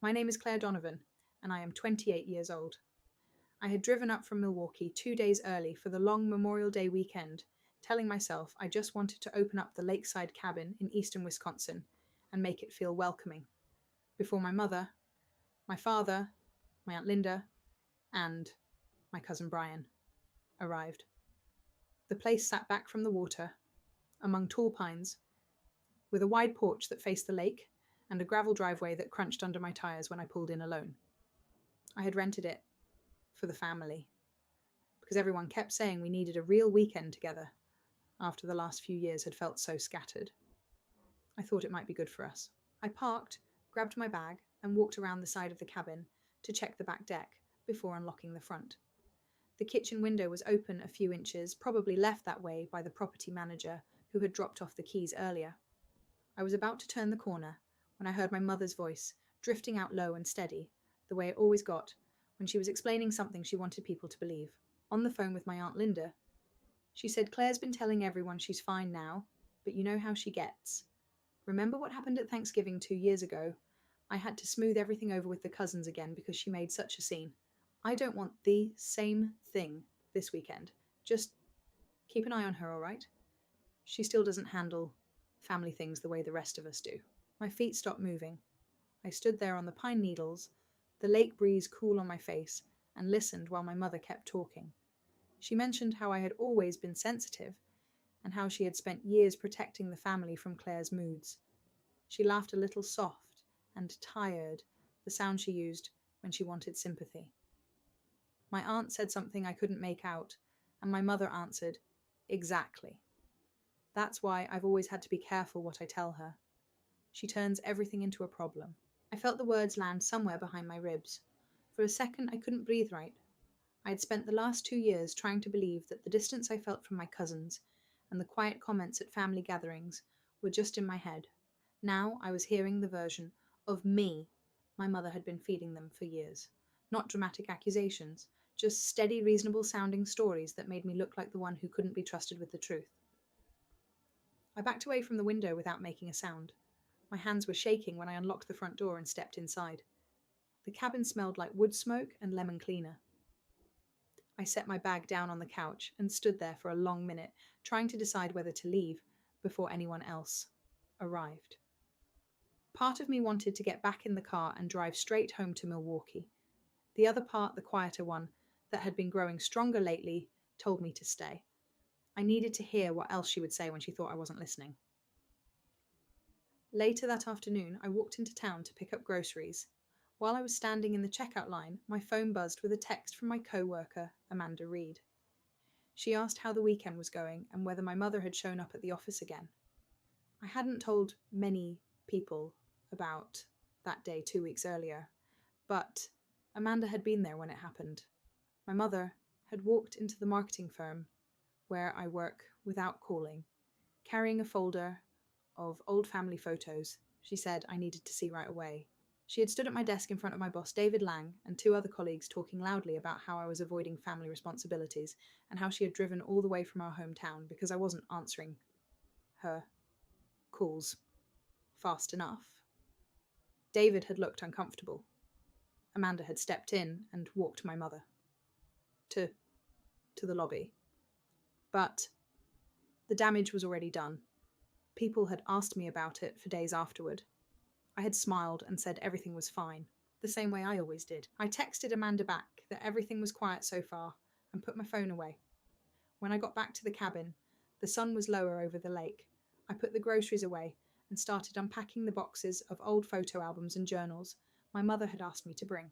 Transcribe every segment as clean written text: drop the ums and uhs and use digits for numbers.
My name is Claire Donovan, and I am 28 years old. I had driven up from Milwaukee 2 days early for the long Memorial Day weekend, telling myself I just wanted to open up the lakeside cabin in eastern Wisconsin and make it feel welcoming, before my mother, my father, my Aunt Linda, and my cousin Brian arrived. The place sat back from the water, among tall pines, with a wide porch that faced the lake and a gravel driveway that crunched under my tires when I pulled in alone. I had rented it for the family because everyone kept saying we needed a real weekend together after the last few years had felt so scattered. I thought it might be good for us. I parked, grabbed my bag, and walked around the side of the cabin to check the back deck before unlocking the front. The kitchen window was open a few inches, probably left that way by the property manager who had dropped off the keys earlier. I was about to turn the corner when I heard my mother's voice, drifting out low and steady, the way it always got when she was explaining something she wanted people to believe. On the phone with my Aunt Linda, she said Claire's been telling everyone she's fine now, but you know how she gets. Remember what happened at Thanksgiving 2 years ago? I had to smooth everything over with the cousins again because she made such a scene. I don't want the same thing this weekend. Just keep an eye on her, all right? She still doesn't handle family things the way the rest of us do. My feet stopped moving. I stood there on the pine needles, the lake breeze cool on my face, and listened while my mother kept talking. She mentioned how I had always been sensitive and how she had spent years protecting the family from Claire's moods. She laughed a little soft and tired, the sound she used when she wanted sympathy. My aunt said something I couldn't make out, and my mother answered, "Exactly. That's why I've always had to be careful what I tell her. She turns everything into a problem." I felt the words land somewhere behind my ribs. For a second, I couldn't breathe right. I had spent the last 2 years trying to believe that the distance I felt from my cousins and the quiet comments at family gatherings were just in my head. Now I was hearing the version of me my mother had been feeding them for years. Not dramatic accusations, just steady, reasonable sounding stories that made me look like the one who couldn't be trusted with the truth. I backed away from the window without making a sound. My hands were shaking when I unlocked the front door and stepped inside. The cabin smelled like wood smoke and lemon cleaner. I set my bag down on the couch and stood there for a long minute, trying to decide whether to leave before anyone else arrived. Part of me wanted to get back in the car and drive straight home to Milwaukee. The other part, the quieter one, that had been growing stronger lately, told me to stay. I needed to hear what else she would say when she thought I wasn't listening. Later that afternoon, I walked into town to pick up groceries. While I was standing in the checkout line, my phone buzzed with a text from my co-worker, Amanda Reed. She asked how the weekend was going and whether my mother had shown up at the office again. I hadn't told many people about that day 2 weeks earlier, but Amanda had been there when it happened. My mother had walked into the marketing firm where I work without calling, carrying a folder of old family photos she said I needed to see right away. She had stood at my desk in front of my boss, David Lang, and two other colleagues talking loudly about how I was avoiding family responsibilities and how she had driven all the way from our hometown because I wasn't answering her calls fast enough. David had looked uncomfortable. Amanda had stepped in and walked my mother to the lobby. But the damage was already done. People had asked me about it for days afterward. I had smiled and said everything was fine, the same way I always did. I texted Amanda back that everything was quiet so far and put my phone away. When I got back to the cabin, the sun was lower over the lake. I put the groceries away and started unpacking the boxes of old photo albums and journals my mother had asked me to bring.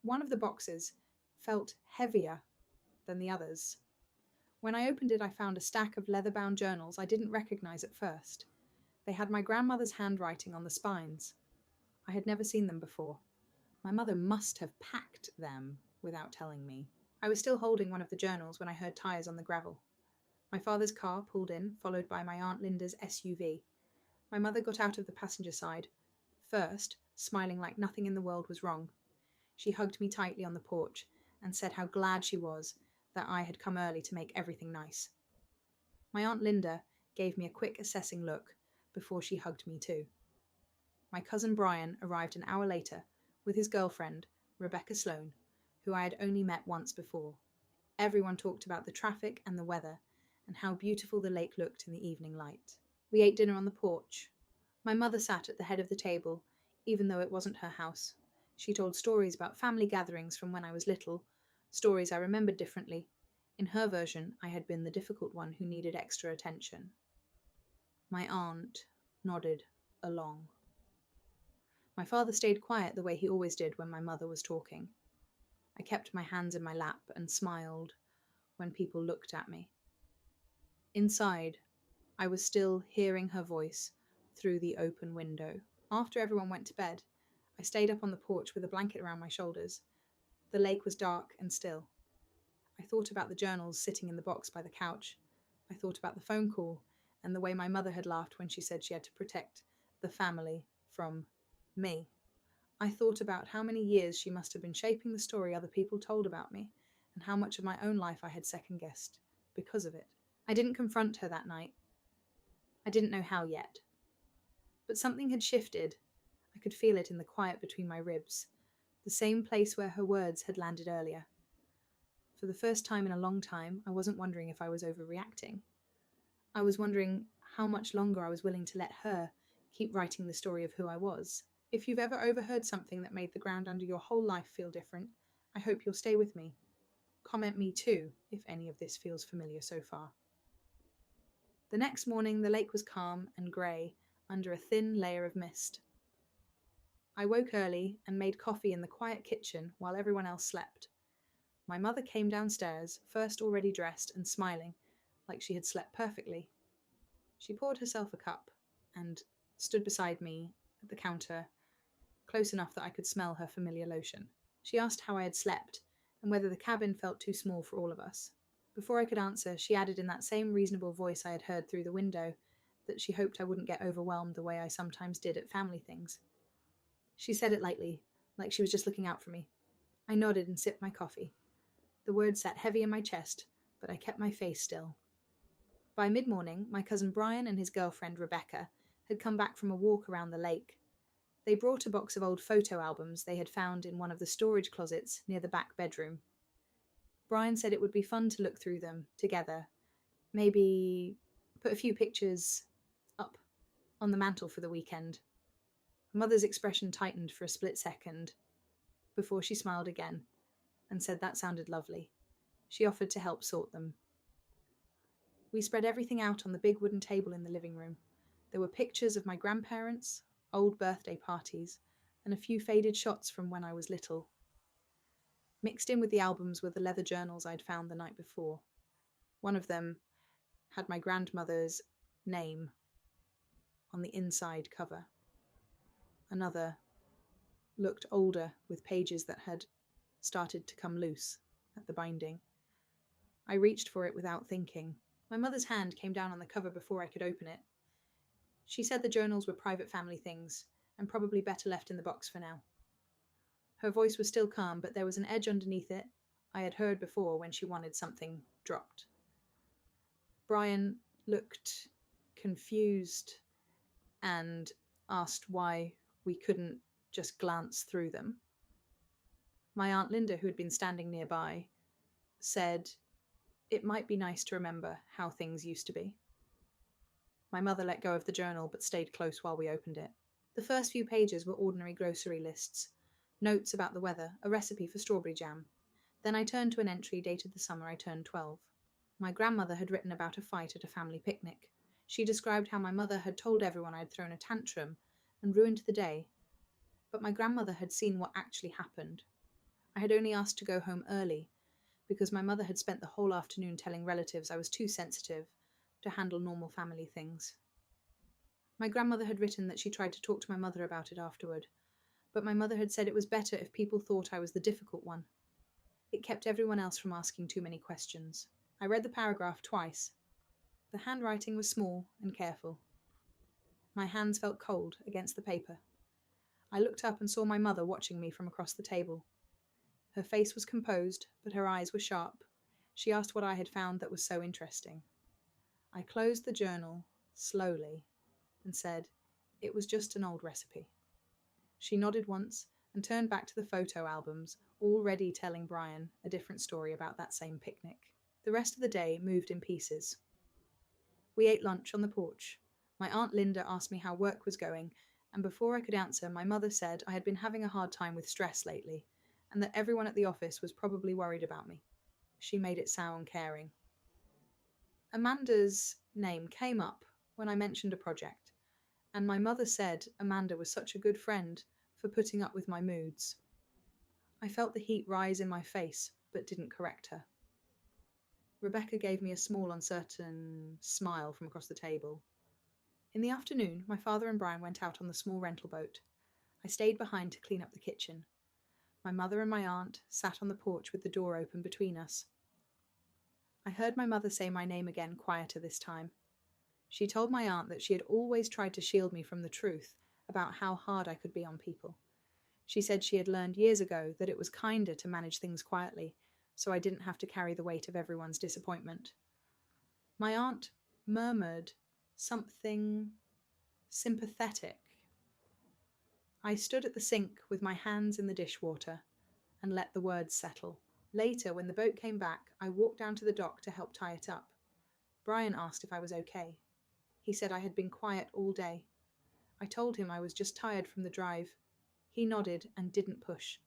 One of the boxes felt heavier than the others. When I opened it, I found a stack of leather-bound journals I didn't recognize at first. They had my grandmother's handwriting on the spines. I had never seen them before. My mother must have packed them without telling me. I was still holding one of the journals when I heard tires on the gravel. My father's car pulled in, followed by my Aunt Linda's SUV. My mother got out of the passenger side, first, smiling like nothing in the world was wrong. She hugged me tightly on the porch and said how glad she was that I had come early to make everything nice. My Aunt Linda gave me a quick assessing look before she hugged me too. My cousin Brian arrived an hour later with his girlfriend, Rebecca Sloane, who I had only met once before. Everyone talked about the traffic and the weather, and how beautiful the lake looked in the evening light. We ate dinner on the porch. My mother sat at the head of the table, even though it wasn't her house. She told stories about family gatherings from when I was little, stories I remembered differently. In her version, I had been the difficult one who needed extra attention. My aunt nodded along. My father stayed quiet the way he always did when my mother was talking. I kept my hands in my lap and smiled when people looked at me. Inside, I was still hearing her voice through the open window. After everyone went to bed, I stayed up on the porch with a blanket around my shoulders. The lake was dark and still. I thought about the journals sitting in the box by the couch. I thought about the phone call and the way my mother had laughed when she said she had to protect the family from me. I thought about how many years she must have been shaping the story other people told about me, and how much of my own life I had second-guessed because of it. I didn't confront her that night. I didn't know how yet. But something had shifted. I could feel it in the quiet between my ribs, the same place where her words had landed earlier. For the first time in a long time, I wasn't wondering if I was overreacting. I was wondering how much longer I was willing to let her keep writing the story of who I was. If you've ever overheard something that made the ground under your whole life feel different, I hope you'll stay with me. Comment me too, if any of this feels familiar so far. The next morning, the lake was calm and grey under a thin layer of mist. I woke early and made coffee in the quiet kitchen while everyone else slept. My mother came downstairs, first already dressed and smiling, like she had slept perfectly. She poured herself a cup and stood beside me at the counter, close enough that I could smell her familiar lotion. She asked how I had slept and whether the cabin felt too small for all of us. Before I could answer, she added in that same reasonable voice I had heard through the window that she hoped I wouldn't get overwhelmed the way I sometimes did at family things. She said it lightly, like she was just looking out for me. I nodded and sipped my coffee. The words sat heavy in my chest, but I kept my face still. By mid-morning, my cousin Brian and his girlfriend Rebecca had come back from a walk around the lake. They brought a box of old photo albums they had found in one of the storage closets near the back bedroom. Brian said it would be fun to look through them together, maybe put a few pictures up on the mantel for the weekend. Mother's expression tightened for a split second before she smiled again and said that sounded lovely. She offered to help sort them. We spread everything out on the big wooden table in the living room. There were pictures of my grandparents, old birthday parties, and a few faded shots from when I was little. Mixed in with the albums were the leather journals I'd found the night before. One of them had my grandmother's name on the inside cover. Another looked older, with pages that had started to come loose at the binding. I reached for it without thinking. My mother's hand came down on the cover before I could open it. She said the journals were private family things, and probably better left in the box for now. Her voice was still calm, but there was an edge underneath it I had heard before when she wanted something dropped. Brian looked confused and asked why we couldn't just glance through them. My Aunt Linda, who had been standing nearby, said it might be nice to remember how things used to be. My mother let go of the journal but stayed close while we opened it. The first few pages were ordinary grocery lists, notes about the weather, a recipe for strawberry jam. Then I turned to an entry dated the summer I turned 12. My grandmother had written about a fight at a family picnic. She described how my mother had told everyone I'd thrown a tantrum and ruined the day. But my grandmother had seen what actually happened. I had only asked to go home early, because my mother had spent the whole afternoon telling relatives I was too sensitive to handle normal family things. My grandmother had written that she tried to talk to my mother about it afterward, but my mother had said it was better if people thought I was the difficult one. It kept everyone else from asking too many questions. I read the paragraph twice. The handwriting was small and careful. My hands felt cold against the paper. I looked up and saw my mother watching me from across the table. Her face was composed, but her eyes were sharp. She asked what I had found that was so interesting. I closed the journal slowly and said, it was just an old recipe. She nodded once and turned back to the photo albums, already telling Brian a different story about that same picnic. The rest of the day moved in pieces. We ate lunch on the porch. My Aunt Linda asked me how work was going, and before I could answer, my mother said I had been having a hard time with stress lately, and that everyone at the office was probably worried about me. She made it sound caring. Amanda's name came up when I mentioned a project, and my mother said Amanda was such a good friend for putting up with my moods. I felt the heat rise in my face, but didn't correct her. Rebecca gave me a small, uncertain smile from across the table. In the afternoon, my father and Brian went out on the small rental boat. I stayed behind to clean up the kitchen. My mother and my aunt sat on the porch with the door open between us. I heard my mother say my name again, quieter this time. She told my aunt that she had always tried to shield me from the truth about how hard I could be on people. She said she had learned years ago that it was kinder to manage things quietly, so I didn't have to carry the weight of everyone's disappointment. My aunt murmured something sympathetic. I stood at the sink with my hands in the dishwater and let the words settle. Later, when the boat came back, I walked down to the dock to help tie it up. Brian asked if I was okay. He said I had been quiet all day. I told him I was just tired from the drive. He nodded and didn't push.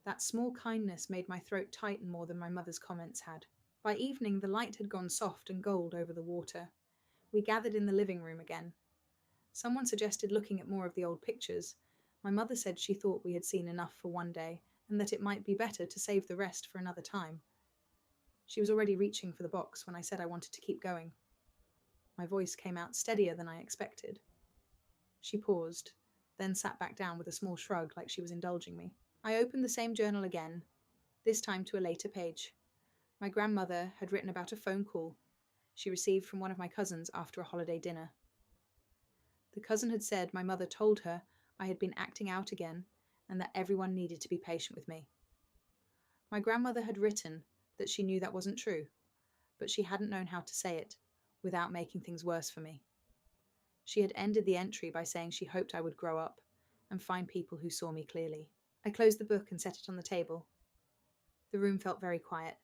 That small kindness made my throat tighten more than my mother's comments had. By evening, the light had gone soft and gold over the water. We gathered in the living room again. Someone suggested looking at more of the old pictures. My mother said she thought we had seen enough for one day, and that it might be better to save the rest for another time. She was already reaching for the box when I said I wanted to keep going. My voice came out steadier than I expected. She paused, then sat back down with a small shrug like she was indulging me. I opened the same journal again, this time to a later page. My grandmother had written about a phone call she received from one of my cousins after a holiday dinner. The cousin had said my mother told her I had been acting out again and that everyone needed to be patient with me. My grandmother had written that she knew that wasn't true, but she hadn't known how to say it without making things worse for me. She had ended the entry by saying she hoped I would grow up and find people who saw me clearly. I closed the book and set it on the table. The room felt very quiet.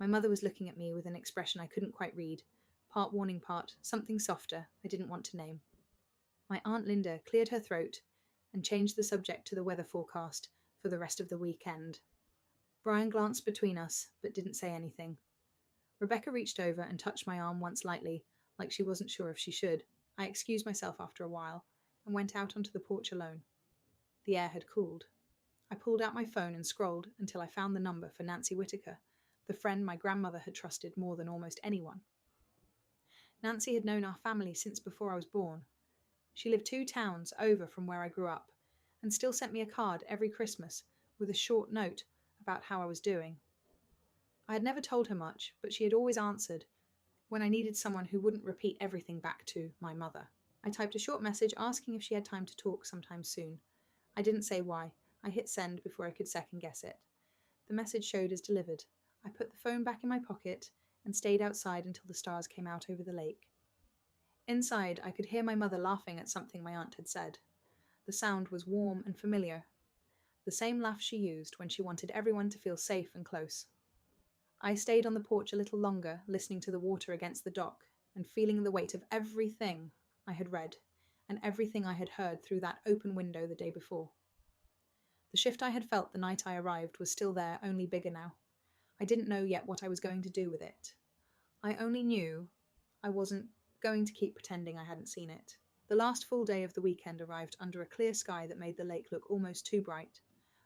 My mother was looking at me with an expression I couldn't quite read, part warning, part something softer I didn't want to name. My Aunt Linda cleared her throat and changed the subject to the weather forecast for the rest of the weekend. Brian glanced between us, but didn't say anything. Rebecca reached over and touched my arm once lightly, like she wasn't sure if she should. I excused myself after a while and went out onto the porch alone. The air had cooled. I pulled out my phone and scrolled until I found the number for Nancy Whittaker, the friend my grandmother had trusted more than almost anyone. Nancy had known our family since before I was born. She lived 2 towns over from where I grew up and still sent me a card every Christmas with a short note about how I was doing. I had never told her much, but she had always answered when I needed someone who wouldn't repeat everything back to my mother. I typed a short message asking if she had time to talk sometime soon. I didn't say why. I hit send before I could second guess it. The message showed as delivered. I put the phone back in my pocket and stayed outside until the stars came out over the lake. Inside, I could hear my mother laughing at something my aunt had said. The sound was warm and familiar, the same laugh she used when she wanted everyone to feel safe and close. I stayed on the porch a little longer, listening to the water against the dock and feeling the weight of everything I had read and everything I had heard through that open window the day before. The shift I had felt the night I arrived was still there, only bigger now. I didn't know yet what I was going to do with it. I only knew I wasn't going to keep pretending I hadn't seen it. The last full day of the weekend arrived under a clear sky that made the lake look almost too bright.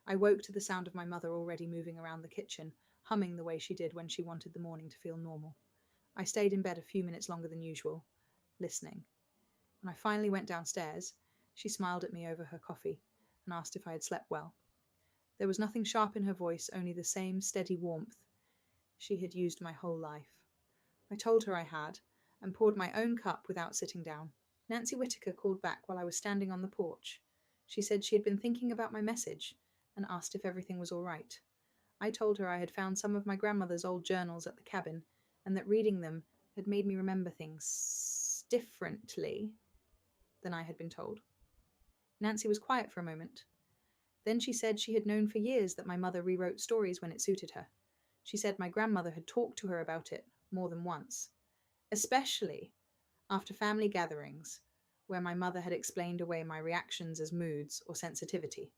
I woke to the sound of my mother already moving around the kitchen, humming the way she did when she wanted the morning to feel normal. I stayed in bed a few minutes longer than usual, listening. When I finally went downstairs, she smiled at me over her coffee and asked if I had slept well. There was nothing sharp in her voice, only the same steady warmth she had used my whole life. I told her I had, and poured my own cup without sitting down. Nancy Whittaker called back while I was standing on the porch. She said she had been thinking about my message and asked if everything was all right. I told her I had found some of my grandmother's old journals at the cabin and that reading them had made me remember things differently than I had been told. Nancy was quiet for a moment. Then she said she had known for years that my mother rewrote stories when it suited her. She said my grandmother had talked to her about it more than once, especially after family gatherings where my mother had explained away my reactions as moods or sensitivity,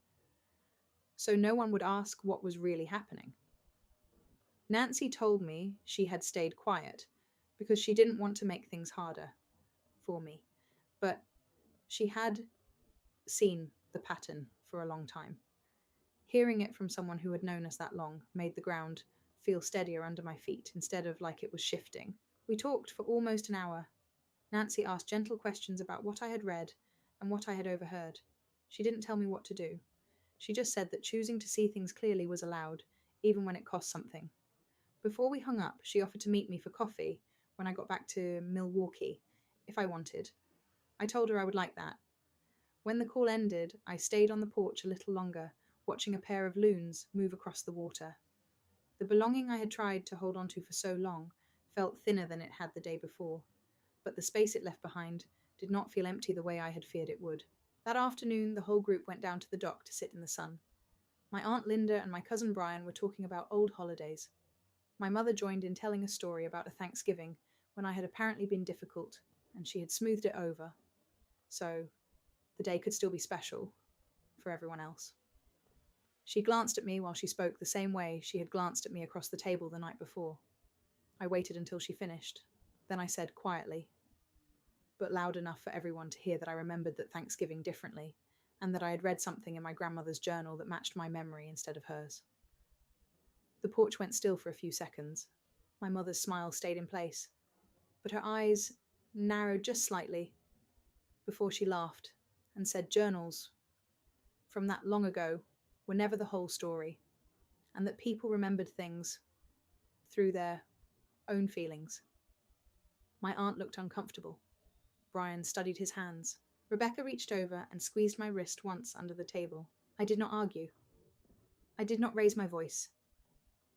so no one would ask what was really happening. Nancy told me she had stayed quiet because she didn't want to make things harder for me, but she had seen the pattern for a long time. Hearing it from someone who had known us that long made the ground feel steadier under my feet instead of like it was shifting. We talked for almost an hour. Nancy asked gentle questions about what I had read and what I had overheard. She didn't tell me what to do. She just said that choosing to see things clearly was allowed, even when it cost something. Before we hung up, she offered to meet me for coffee when I got back to Milwaukee, if I wanted. I told her I would like that. When the call ended, I stayed on the porch a little longer, watching a pair of loons move across the water. The belonging I had tried to hold onto for so long felt thinner than it had the day before, but the space it left behind did not feel empty the way I had feared it would. That afternoon, the whole group went down to the dock to sit in the sun. My Aunt Linda and my cousin Brian were talking about old holidays. My mother joined in telling a story about a Thanksgiving when I had apparently been difficult, and she had smoothed it over, so the day could still be special for everyone else. She glanced at me while she spoke the same way she had glanced at me across the table the night before. I waited until she finished. Then I said quietly, but loud enough for everyone to hear, that I remembered that Thanksgiving differently, and that I had read something in my grandmother's journal that matched my memory instead of hers. The porch went still for a few seconds. My mother's smile stayed in place, but her eyes narrowed just slightly before she laughed and said journals from that long ago were never the whole story, and that people remembered things through their own feelings. My aunt looked uncomfortable. Brian studied his hands. Rebecca reached over and squeezed my wrist once under the table. I did not argue. I did not raise my voice.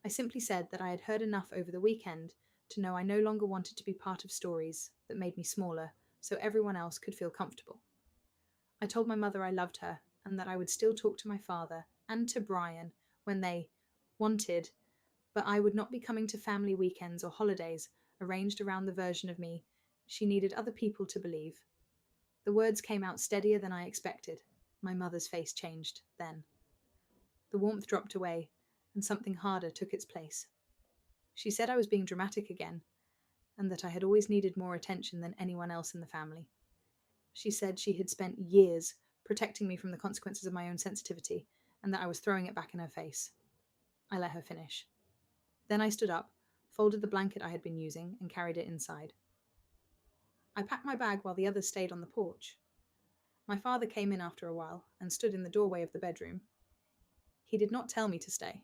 I simply said that I had heard enough over the weekend to know I no longer wanted to be part of stories that made me smaller so everyone else could feel comfortable. I told my mother I loved her and that I would still talk to my father and to Brian when they wanted, but I would not be coming to family weekends or holidays arranged around the version of me she needed other people to believe. The words came out steadier than I expected. My mother's face changed then. The warmth dropped away, and something harder took its place. She said I was being dramatic again, and that I had always needed more attention than anyone else in the family. She said she had spent years protecting me from the consequences of my own sensitivity, and that I was throwing it back in her face. I let her finish. Then I stood up, folded the blanket I had been using, and carried it inside. I packed my bag while the others stayed on the porch. My father came in after a while and stood in the doorway of the bedroom. He did not tell me to stay.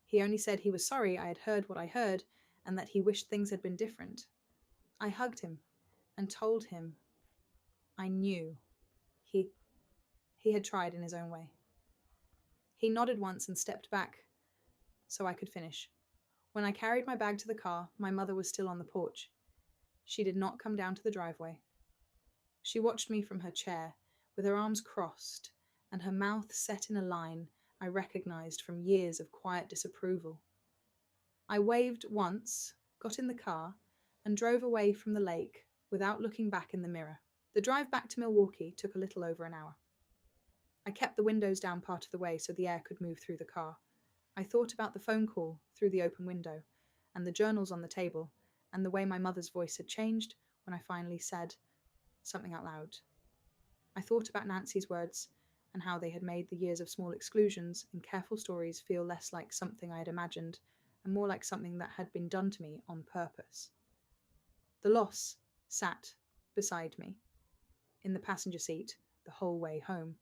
He only said he was sorry I had heard what I heard and that he wished things had been different. I hugged him and told him I knew he had tried in his own way. He nodded once and stepped back so I could finish. When I carried my bag to the car, my mother was still on the porch. She did not come down to the driveway. She watched me from her chair, with her arms crossed and her mouth set in a line I recognized from years of quiet disapproval. I waved once, got in the car, and drove away from the lake without looking back in the mirror. The drive back to Milwaukee took a little over an hour. I kept the windows down part of the way so the air could move through the car. I thought about the phone call through the open window, and the journals on the table, and the way my mother's voice had changed when I finally said something out loud. I thought about Nancy's words and how they had made the years of small exclusions and careful stories feel less like something I had imagined and more like something that had been done to me on purpose. The loss sat beside me in the passenger seat the whole way home.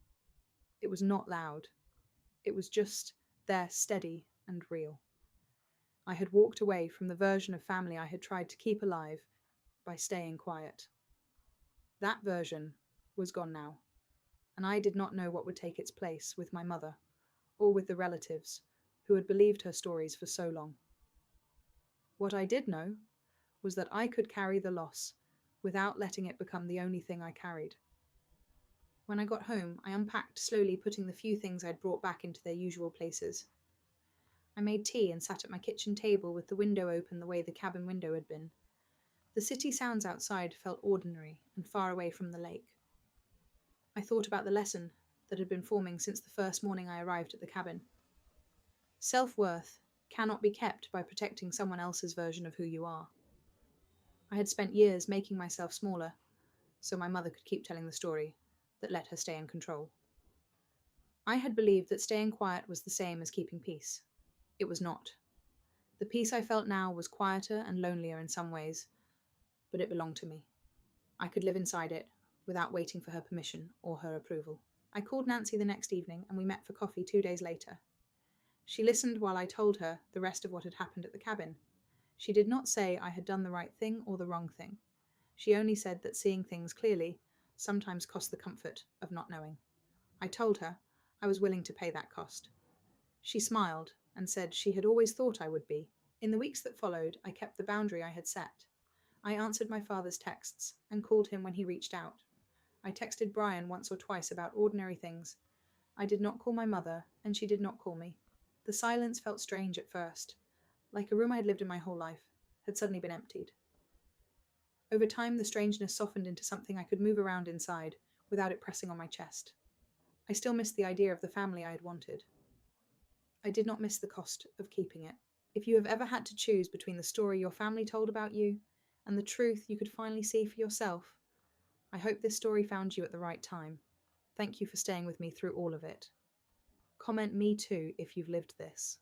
It was not loud. It was just there, steady and real. I had walked away from the version of family I had tried to keep alive by staying quiet. That version was gone now, and I did not know what would take its place with my mother, or with the relatives who had believed her stories for so long. What I did know was that I could carry the loss without letting it become the only thing I carried. When I got home, I unpacked slowly, putting the few things I'd brought back into their usual places. I made tea and sat at my kitchen table with the window open the way the cabin window had been. The city sounds outside felt ordinary and far away from the lake. I thought about the lesson that had been forming since the first morning I arrived at the cabin. Self-worth cannot be kept by protecting someone else's version of who you are. I had spent years making myself smaller so my mother could keep telling the story that let her stay in control. I had believed that staying quiet was the same as keeping peace. It was not. The peace I felt now was quieter and lonelier in some ways, but it belonged to me. I could live inside it without waiting for her permission or her approval. I called Nancy the next evening and we met for coffee 2 days later. She listened while I told her the rest of what had happened at the cabin. She did not say I had done the right thing or the wrong thing. She only said that seeing things clearly sometimes cost the comfort of not knowing. I told her I was willing to pay that cost. She smiled and said she had always thought I would be. In the weeks that followed, I kept the boundary I had set. I answered my father's texts and called him when he reached out. I texted Brian once or twice about ordinary things. I did not call my mother, and she did not call me. The silence felt strange at first, like a room I had lived in my whole life had suddenly been emptied. Over time, the strangeness softened into something I could move around inside without it pressing on my chest. I still missed the idea of the family I had wanted. I did not miss the cost of keeping it. If you have ever had to choose between the story your family told about you and the truth you could finally see for yourself, I hope this story found you at the right time. Thank you for staying with me through all of it. Comment me too if you've lived this.